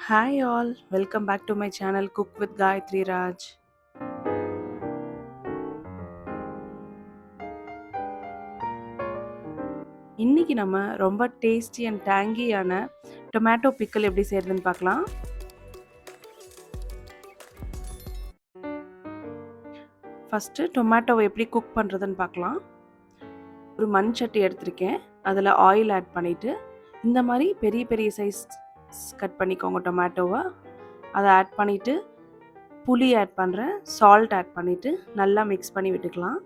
Hi all, welcome back to my channel Cook with Gayatri Raj. இன்னைக்கு நம்ம ரொம்ப tasty and டேங்கியான tomato பிக்கல் எப்படி செய்யறதுன்னு பார்க்கலாம். ஃபர்ஸ்ட் டொமேட்டோவை எப்படி குக் பண்ணுறதுன்னு பார்க்கலாம். ஒரு மண் சட்டி எடுத்திருக்கேன், அதில் ஆயில் ஆட் பண்ணிவிட்டு இந்த மாதிரி பெரிய பெரிய சைஸ் கட் பண்ணிக்கோங்க டொமேட்டோவை. அதை ஆட் பண்ணிவிட்டு புளி ஆட் பண்ணுறேன், சால்ட் ஆட் பண்ணிவிட்டு நல்லா மிக்ஸ் பண்ணி விட்டுக்கலாம்.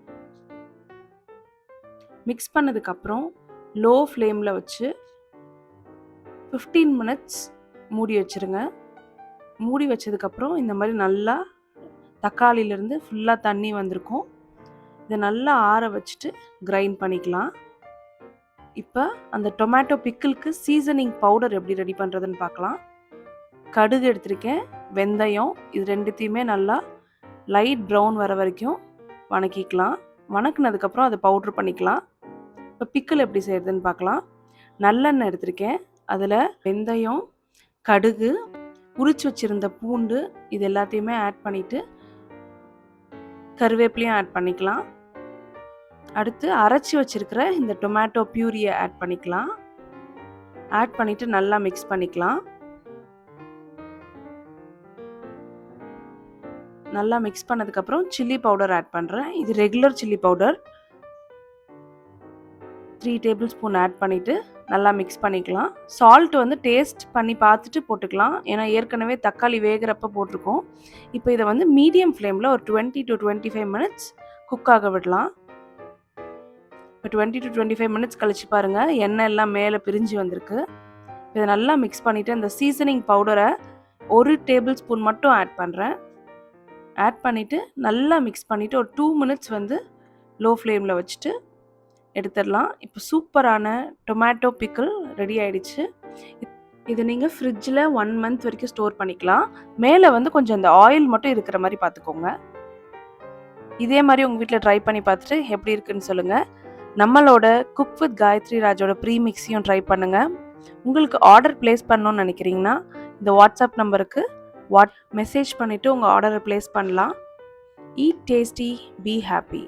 மிக்ஸ் பண்ணதுக்கப்புறம் லோ ஃப்ளேமில் வச்சு 15 மினிட்ஸ் மூடி வச்சுருங்க. மூடி வச்சதுக்கப்புறம் இந்த மாதிரி நல்லா தக்காளியிலேருந்து ஃபுல்லாக தண்ணி வந்திருக்கும். இதை நல்லா ஆற வச்சுட்டு கிரைண்ட் பண்ணிக்கலாம். இப்போ அந்த டொமேட்டோ பிக்கிளுக்கு சீசனிங் பவுடர் எப்படி ரெடி பண்ணுறதுன்னு பார்க்கலாம். கடுகு எடுத்திருக்கேன், வெந்தயம், இது ரெண்டுத்தையுமே நல்லா லைட் ப்ரௌன் வர வரைக்கும் வணக்கிக்கலாம். வணக்கினதுக்கப்புறம் அதை பவுட்ரு பண்ணிக்கலாம். இப்போ பிக்கிள் எப்படி செய்கிறதுன்னு பார்க்கலாம். நல்லெண்ணெய் எடுத்திருக்கேன், அதில் வெந்தயம், கடுகு, உரிச்சு வச்சுருந்த பூண்டு இது எல்லாத்தையுமே ஆட் பண்ணிவிட்டு கருவேப்பிலையும் ஆட் பண்ணிக்கலாம். அடுத்து அரைச்சி வச்சுருக்கிற இந்த டொமேட்டோ பியூரியை ஆட் பண்ணிக்கலாம். ஆட் பண்ணிவிட்டு நல்லா மிக்ஸ் பண்ணிக்கலாம். நல்லா மிக்ஸ் பண்ணதுக்கப்புறம் சில்லி பவுடர் ஆட் பண்ணுறேன். இது regular chilli powder 3 table spoon add பண்ணிவிட்டு நல்லா மிக்ஸ் பண்ணிக்கலாம். சால்ட் வந்து டேஸ்ட் பண்ணி பார்த்துட்டு போட்டுக்கலாம், ஏன்னா ஏற்கனவே தக்காளி வேகிறப்ப போட்டிருக்கோம். இப்போ இதை வந்து மீடியம் ஃப்ளேமில் ஒரு 20 to 25 மினிட்ஸ் குக் ஆக விடலாம். இப்போ 20 to 25 மினிட்ஸ் கழிச்சு பாருங்கள், எண்ணெய் எல்லாம் மேலே பிரிஞ்சு வந்திருக்கு. இதை நல்லா மிக்ஸ் பண்ணிவிட்டு அந்த சீசனிங் பவுடரை 1 டேபிள் ஸ்பூன் மட்டும் ஆட் பண்ணுறேன். ஆட் பண்ணிவிட்டு நல்லா மிக்ஸ் பண்ணிவிட்டு ஒரு 2 மினிட்ஸ் வந்து லோ ஃப்ளேமில் வச்சுட்டு எடுத்துடலாம். இப்போ சூப்பரான டொமேட்டோ பிக்கிள் ரெடி ஆகிடுச்சு. இது நீங்கள் ஃப்ரிட்ஜில் 1 மந்த் வரைக்கும் ஸ்டோர் பண்ணிக்கலாம். மேலே வந்து கொஞ்சம் இந்த ஆயில் மட்டும் இருக்கிற மாதிரி பார்த்துக்கோங்க. இதே மாதிரி உங்கள் வீட்டில் ட்ரை பண்ணி பார்த்துட்டு எப்படி இருக்குன்னு சொல்லுங்கள். நம்மளோட குக் வித் காயத்ரி ராஜோட ப்ரீமிக்ஸையும் ட்ரை பண்ணுங்கள். உங்களுக்கு ஆர்டர் ப்ளேஸ் பண்ணணும்னு நினைக்கிறீங்கன்னா இந்த வாட்ஸ்அப் நம்பருக்கு மெசேஜ் பண்ணிவிட்டு உங்கள் ஆர்டரை ப்ளேஸ் பண்ணலாம். Eat tasty, be happy.